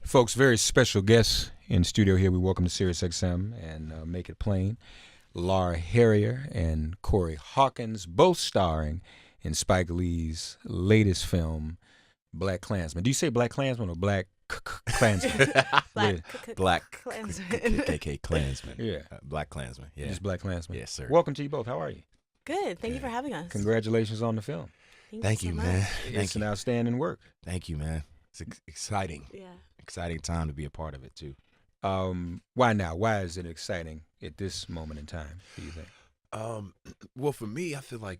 Folks, very special guests in studio here. We welcome to Sirius XM and Make It Plain. Laura Harrier and Corey Hawkins, both starring in Spike Lee's latest film, BlacKkKlansman. Do you say BlacKkKlansman or BlacKkKlansman? BlacKkKlansman. Yeah. BlacKkKlansman. Yeah. Just BlacKkKlansman. Yes, sir. Welcome to you both. How are you? Good. Thank you for having us. Congratulations on the film. Thank you, so man. much. It's an outstanding work. Thank you, man. It's exciting. Yeah. Exciting time to be a part of it, too. Why now? Why is it exciting at this moment in time, do you think? Well, for me, I feel like,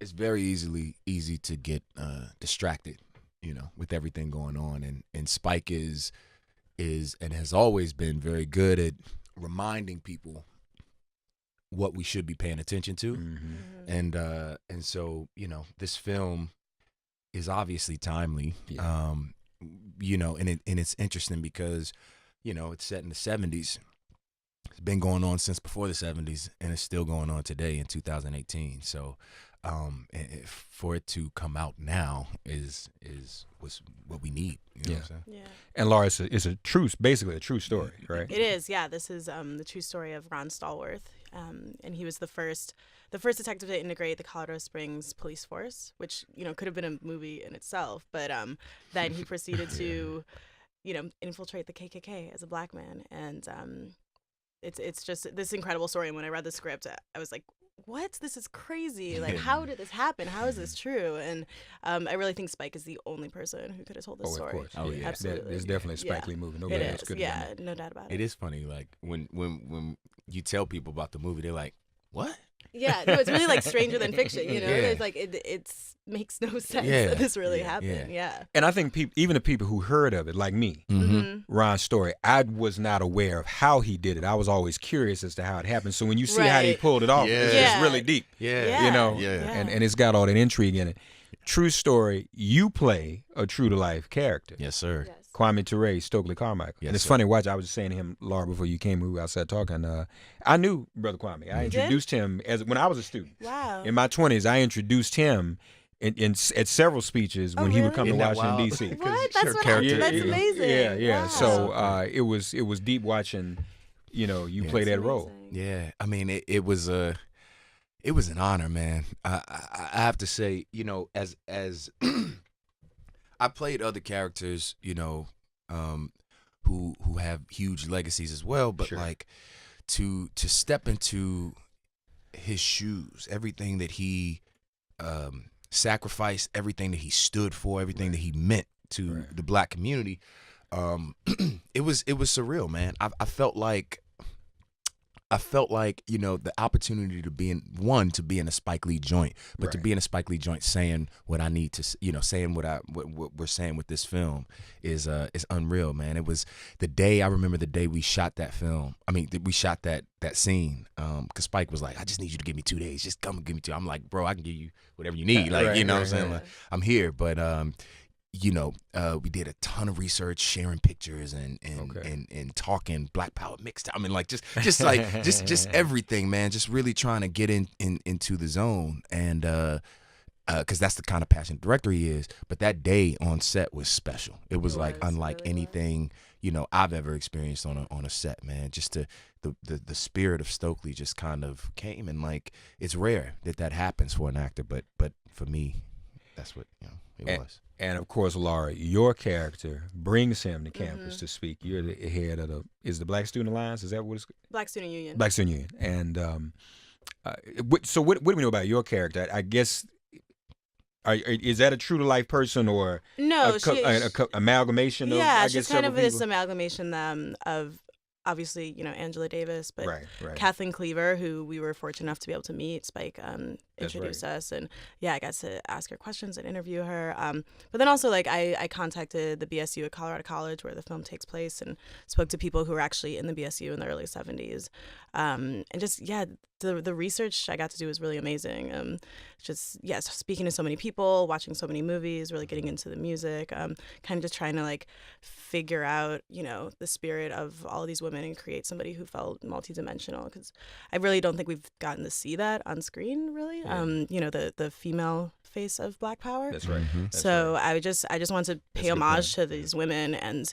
it's very easy to get distracted, with everything going on. And Spike is and has always been very good at reminding people what we should be paying attention to. Mm-hmm. And so, this film is obviously timely. Yeah. And it's interesting because, it's set in the 70s. It's been going on since before the 70s, and it's still going on today in 2018. So, for it to come out now was what we need. You know what I'm saying? Yeah. And Laura, it's basically a true story, right? It is. Yeah. This is the true story of Ron Stallworth, and he was the first detective to integrate the Colorado Springs police force, which could have been a movie in itself, but then he proceeded to, infiltrate the KKK as a black man, and it's just this incredible story. And when I read the script, I was like, what? This is crazy. Like, how did this happen? How is this true? And I really think Spike is the only person who could have told this story. Of course. Oh, yeah. Absolutely. It's definitely a Spike Lee movie. Nobody else could have done it. No doubt about it. It is funny, like, when you tell people about the movie, they're like, what? Yeah, no, it's really like Stranger Than Fiction, Yeah. It's like it makes no sense that this really happened. Yeah. And I think even the people who heard of it, like me, Ron's story, I was not aware of how he did it. I was always curious as to how it happened. So when you see how he Right. pulled it off, it's really deep. Yeah. You know, Yeah. and it's got all that intrigue in it. True story, you play a true-to-life character. Yes, sir. Yes. Kwame Ture, Stokely Carmichael. Yes, And it's sir. funny, watch, I was just saying to him, Laura, before you came, we were outside talking, I knew Brother Kwame. I introduced him when I was a student. Wow. In my 20s, I introduced him at several speeches when he would come to Isn't that Washington, wild? D.C. What? That's your what character- That's amazing. Yeah. Wow. So it was deep watching, you play that role. Amazing. Yeah, I mean, it was an honor, man. I have to say, as I played other characters, who have huge legacies as well, but Sure. like to step into his shoes, everything that he sacrificed, everything that he stood for, everything that he meant to the black community, it was surreal, man. I felt like the opportunity to be in a Spike Lee joint, but to be in a Spike Lee joint saying what I need to, saying what we're saying with this film is unreal, man. It was I remember the day we shot that film. I mean, we shot that scene, because Spike was like, I just need you to give me 2 days. Just come and give me 2. I'm like, bro, I can give you whatever you need. Like, what I'm saying? Like, I'm here. But, we did a ton of research, sharing pictures and talking Black Power mixed. I mean, like just everything, man. Just really trying to get into the zone, and because that's the kind of passionate director he is. But that day on set was special. It was like unlike really anything I've ever experienced on a set, man. Just the spirit of Stokely just kind of came, and like it's rare that happens for an actor, but for me, that's what it was. And of course, Laura, your character brings him to campus to speak. You're the head of the Black Student Alliance. Is that what it's? Black Student Union. Black Student Union. And so what do we know about your character? I guess, is that a true to life person or No, amalgamation of? yeah, I she's guess kind of several this people? amalgamation of obviously Angela Davis, but Right. Kathleen Cleaver, who we were fortunate enough to be able to meet. Spike introduced us, and I got to ask her questions and interview her. But then also I contacted the BSU at Colorado College, where the film takes place, and spoke to people who were actually in the BSU in the early 70s. And just the research I got to do was really amazing. Speaking to so many people, watching so many movies, really getting into the music, kind of just trying to figure out the spirit of all of these women and create somebody who felt multidimensional, because I really don't think we've gotten to see that on screen really. The female face of Black Power. That's right. So I just wanted to pay homage to these women, and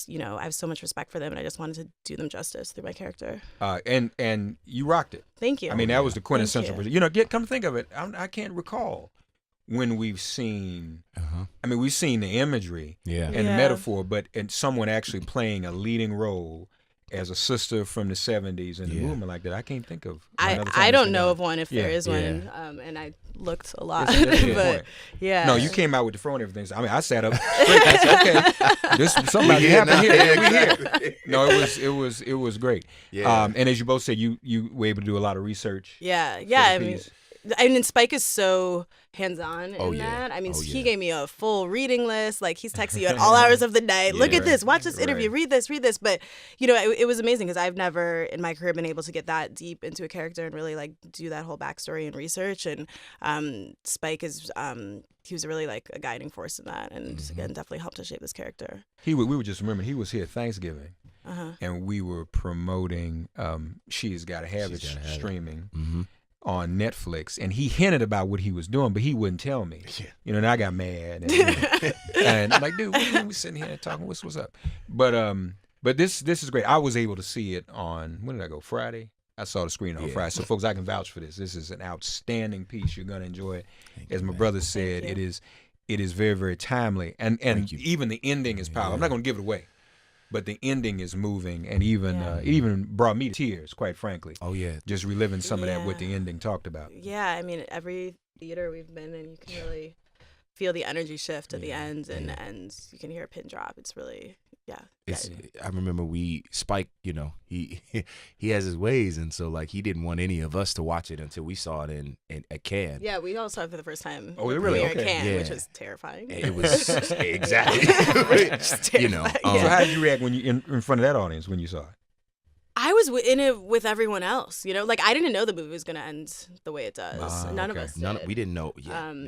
you know, I have so much respect for them, and I just wanted to do them justice through my character. And you rocked it. Thank you. I mean, that was the quintessential. You know, come to think of it, I can't recall when we've seen. I mean, we've seen the imagery and the metaphor, but someone actually playing a leading role as a sister from the 70s in the movement like that. I can't think of. I don't know of one, if there is one, and I looked a lot. But yeah. No, you came out with the phone and everything. So, I mean, I sat up straight. I said, okay, this somebody happened here. We here. No, it was great. Yeah. And as you both said, you were able to do a lot of research. Yeah. I mean, Spike is so hands-on in that. I mean, he gave me a full reading list. Like, he's texting you at all hours of the night. Look at this. Watch this interview. Read this. But, you know, it was amazing because I've never in my career been able to get that deep into a character and really, like, do that whole backstory and research. And Spike is, he was really, like, a guiding force in that. And, again, definitely helped to shape this character. We were just remembering, he was here Thanksgiving. And we were promoting She's Gotta Have It streaming. On Netflix, and he hinted about what he was doing, but he wouldn't tell me. You know, and I got mad, and I'm like, dude, we sitting here talking, what's up? But this is great. I was able to see it on, when did I go? Friday. I saw the screen on Friday. So folks, I can vouch for this. This is an outstanding piece. You're gonna enjoy it. As my brother said, it is very, very timely, and even the ending is powerful. I'm not gonna give it away. But the ending is moving, and it even brought me to tears, quite frankly. Oh, yeah. Just reliving some of that, what the ending talked about. Yeah, I mean, every theater we've been in, you can really feel the energy shift at the end, and you can hear a pin drop. It's really, I remember Spike, you know, he has his ways, and so, like, he didn't want any of us to watch it until we saw it at Cannes. Yeah, we all saw it for the first time. Oh, really? At Cannes, which was terrifying. It was, exactly. You know. So how did you react when you in front of that audience when you saw it? I was in it with everyone else, you know. Like, I didn't know the movie was going to end the way it does. None of us did. We didn't know.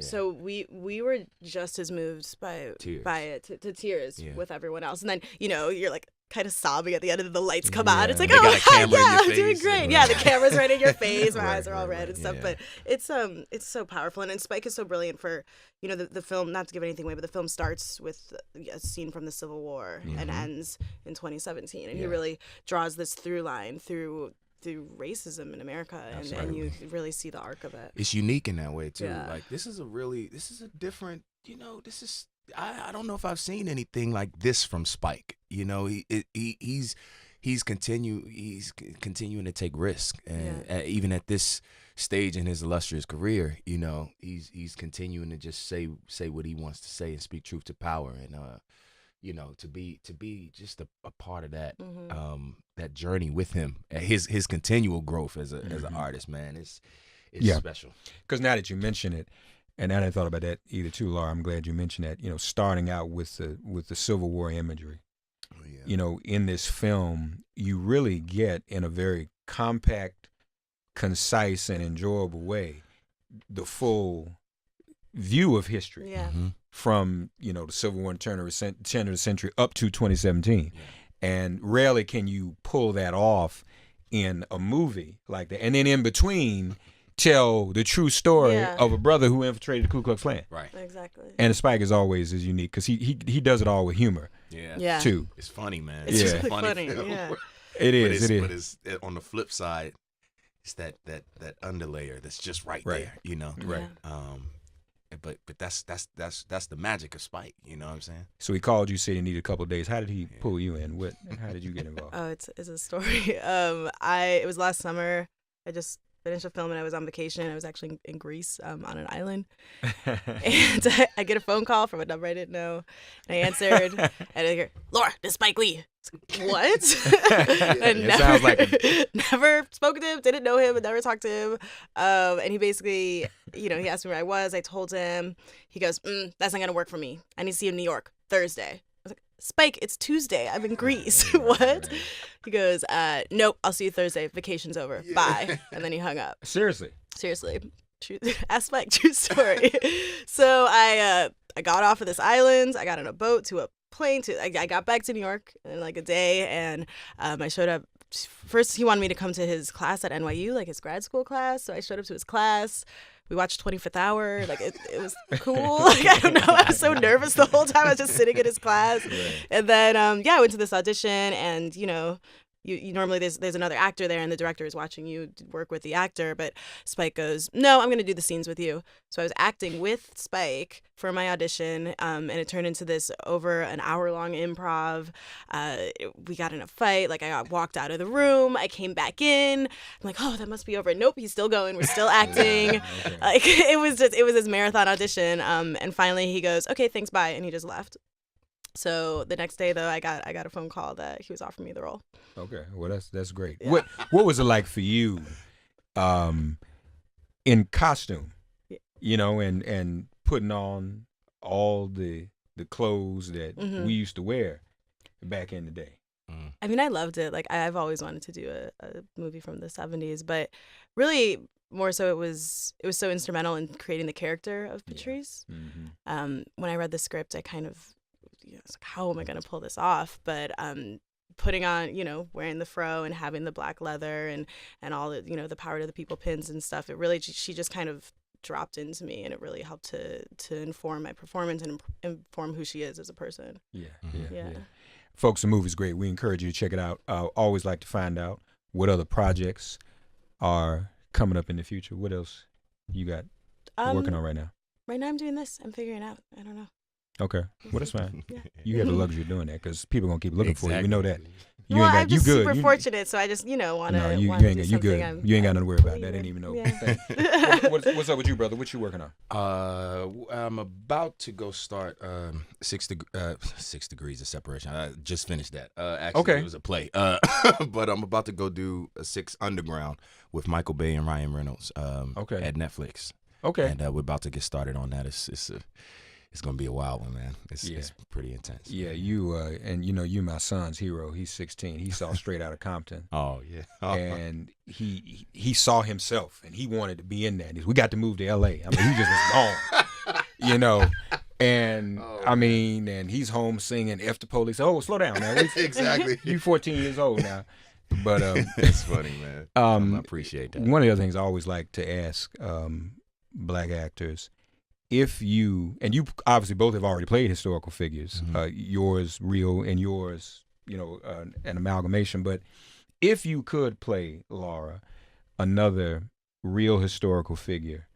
So we were just as moved by it to tears with everyone else. And then, you know, you're like kind of sobbing at the end, and the lights come on. It's like, I'm doing great. Yeah, the camera's right in your face. My eyes are all red and stuff. But it's so powerful, and Spike is so brilliant for, you know, the film. Not to give anything away, but the film starts with a scene from the Civil War and ends in 2017, and he really draws this through line through racism in America, and you really see the arc of it. It's unique in that way too. Like, this is a different, you know, I don't know if I've seen anything like this from Spike. You know, he's continuing to take risks, and even at this stage in his illustrious career, you know, he's continuing to just say what he wants to say and speak truth to power, and you know, to be just a part of that that journey with him, his continual growth as an artist, man, it's special. Because now that you mention it, and I hadn't thought about that either too, Laura. I'm glad you mentioned that. You know, starting out with the Civil War imagery. You know, in this film, you really get, in a very compact, concise, and enjoyable way, the full view of history from, you know, the Civil War and turn of the century up to 2017. And rarely can you pull that off in a movie like that. And then in between, tell the true story of a brother who infiltrated the Ku Klux Klan. Right. Exactly. And Spike is always as unique because he does it all with humor. Yeah. Too. It's funny, man. It's really funny. Yeah. It is. But it's on the flip side, it's that underlayer that's just right there. You know. Right. But that's the magic of Spike. You know what I'm saying? So he called you, said he needed a couple of days. How did he pull you in? And how did you get involved? Oh, it's a story. It was last summer. I just finished a film and I was on vacation. I was actually in Greece on an island. And I get a phone call from a number I didn't know. And I answered, and I hear, Laura, this is Spike Lee. What? And never spoke to him, didn't know him, and never talked to him. And he basically, you know, he asked me where I was. I told him. He goes, that's not going to work for me. I need to see you in New York Thursday. I was like, Spike, it's Tuesday. I'm in Greece. What? He goes, nope, I'll see you Thursday. Vacation's over. Bye. And then he hung up. Seriously. Ask Spike, true story. So I got off of this island. I got on a boat to a plane. I got back to New York in like a day, and I showed up. First, he wanted me to come to his class at NYU, like his grad school class. So I showed up to his class. we watched 25th Hour. Like it was cool. Like I don't know. I was so nervous the whole time. I was just sitting in his class. Right. And then I went to this audition, and you normally there's another actor there, and the director is watching you work with the actor. But Spike goes, "No, I'm going to do the scenes with you." So I was acting with Spike for my audition, and it turned into this over an hour-long improv. We got in a fight. Like I got walked out of the room. I came back in. I'm like, "Oh, that must be over." Nope, he's still going. We're still acting. Okay. Like it was this marathon audition. And finally he goes, "Okay, thanks, bye," and he just left. So the next day, though, I got a phone call that he was offering me the role. Okay, well that's great. Yeah. What was it like for you, in costume, and putting on all the clothes that we used to wear back in the day? I mean, I loved it. Like I've always wanted to do a movie from the 70s, but really more so it was so instrumental in creating the character of Patrice. Yeah. Mm-hmm. When I read the script, I kind of. I was like, how am I going to pull this off? But putting on, wearing the fro and having the black leather and all the, the power to the people pins and stuff, it really, she just kind of dropped into me, and it really helped to inform my performance and inform who she is as a person. Yeah. Folks, the movie's great. We encourage you to check it out. Always like to find out what other projects are coming up in the future. What else you got working on right now? Right now I'm doing this. I'm figuring out. I don't know. Okay, well that's fine. Yeah. You have the luxury of doing that because people are gonna keep looking for you. We know that. I'm just super fortunate, so I just want to. No, you ain't good. You ain't got nothing to worry about. That ain't even no thing. What's up with you, brother? What you working on? I'm about to go start 6 Degrees of Separation. I just finished that. Actually, it was a play. But I'm about to go do a 6 Underground with Michael Bay and Ryan Reynolds. At Netflix. Okay. And we're about to get started on that. It's gonna be a wild one, man. It's pretty intense. Yeah, you my son's hero. He's 16. He saw Straight Outta Compton. Oh yeah. And he saw himself, and he wanted to be in that. We got to move to L.A. I mean, he just was gone. And and he's home singing "F the Police." Oh, slow down now. Exactly. You 14 years old now. But it's funny, man. I appreciate that. One of the other things I always like to ask black actors. If you obviously both have already played historical figures, yours real and yours, an amalgamation. But if you could play, Laura, another real historical figure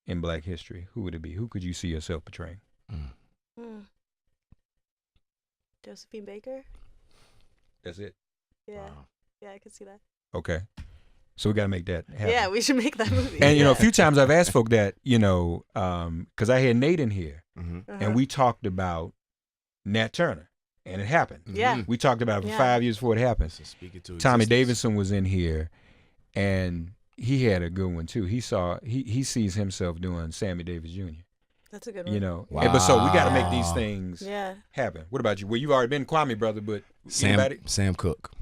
in Black history, who would it be? Who could you see yourself portraying? Josephine Baker. That's it? Yeah. Wow. Yeah, I could see that. Okay. So we got to make that happen. Yeah, we should make that movie. And, a few times I've asked folk that, because I had Nate in here, and we talked about Nat Turner, and it happened. Yeah. We talked about it for 5 years before it happened. So Tommy Davidson was in here, and he had a good one, too. He sees himself doing Sammy Davis Jr. That's a good one. Wow. But so we got to make these things happen. What about you? Well, you've already been Kwame, brother, but Sam Cooke.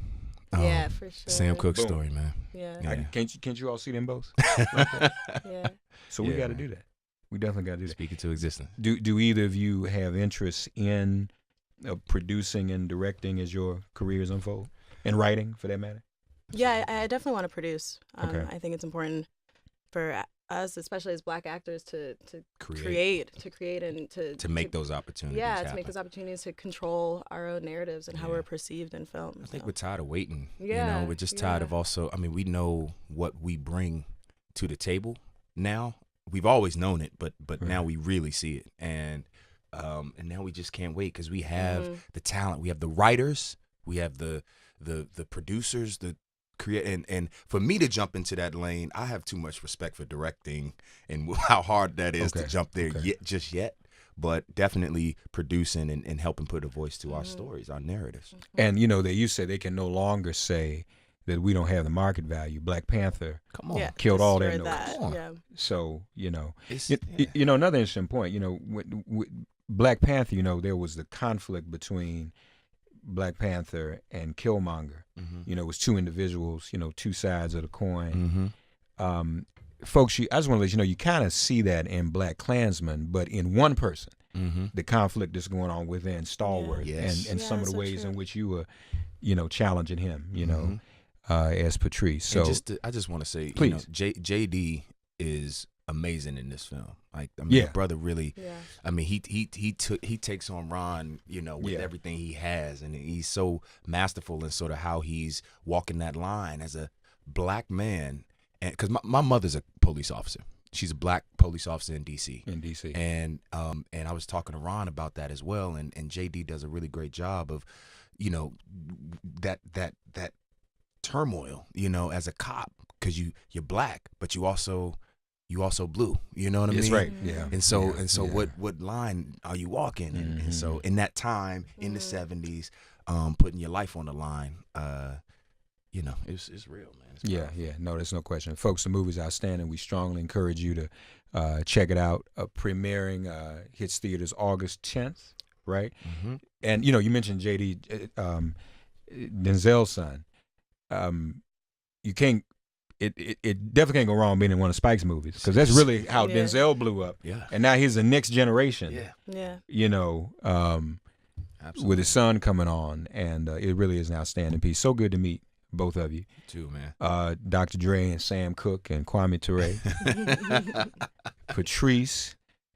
Yeah, for sure. Sam Cooke's story, man. Yeah. Can't you all see them both? Yeah. So we got to do that. We definitely got to do that. Speak it to existence. Do either of you have interest in producing and directing as your careers unfold, and writing for that matter? Yeah, I definitely want to produce. I think it's important for us, especially as Black actors, to create and to make those opportunities. Yeah, happen. To make those opportunities to control our own narratives and how we're perceived in film. I think we're tired of waiting. Yeah, we're just tired of also. I mean, we know what we bring to the table now. We've always known it, but now we really see it, and now we just can't wait because we have the talent, we have the writers, we have the producers, the create, and for me to jump into that lane, I have too much respect for directing and how hard that is to jump there yet. But definitely producing and helping put a voice to our stories, our narratives. And you said they can no longer say that we don't have the market value. Black Panther killed all their notes. Yeah. So another interesting point. With Black Panther, there was the conflict between Black Panther and Killmonger. It was two individuals, two sides of the coin. Folks, I just want to let you know, you kind of see that in BlacKkKlansman, but in one person, the conflict that's going on within Stalwart and some of the ways in which you were, challenging him, as Patrice. So I just want to say, please. JD is amazing in this film. Like, I mean, Yeah. the brother really. Yeah. I mean, he takes on Ron, you know, with everything he has, and he's so masterful in sort of how he's walking that line as a black man. And because my mother's a police officer, she's a black police officer in D.C. And I was talking to Ron about that as well, and JD does a really great job of, you know, that turmoil, you know, as a cop, because you're black, but you also blue, you know what I mean? That's right. Yeah. And so what line are you walking? And so in that time in the 70s, putting your life on the line, you know, it's real, man. It's powerful. Yeah. No, there's no question. Folks, the movie's outstanding. We strongly encourage you to check it out. Premiering hits theaters August 10th, right? Mm-hmm. And, you know, you mentioned JD, Denzel's son. You can't, it definitely can't go wrong being in one of Spike's movies, because that's really how Denzel blew up. Yeah. And now he's the next generation. Yeah. Yeah. You know, Absolutely. with his son coming on, and it really is an outstanding piece. So good to meet both of you. Too, man. Dr. Dre and Sam Cooke and Kwame Ture, Patrice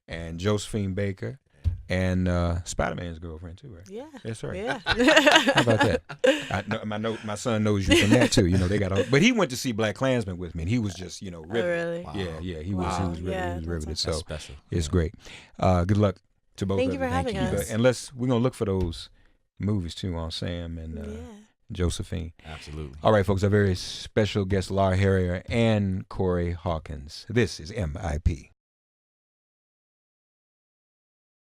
and Josephine Baker, and Spider-Man's girlfriend too, right? Yeah. That's right. Yeah. How about that? I know my son knows you from that too. You know, they got, but he went to see BlacKkKlansman with me, and he was just, you know, riveted. Oh, really? Wow. Yeah, he Wow. was Yeah, riveted. that's So That's special. it's great. Good luck to both Thank of you for having us. And we're gonna look for those movies too on Sam and Josephine. Absolutely. All right, folks, our very special guest, Laura Harrier and Corey Hawkins. This is MIP.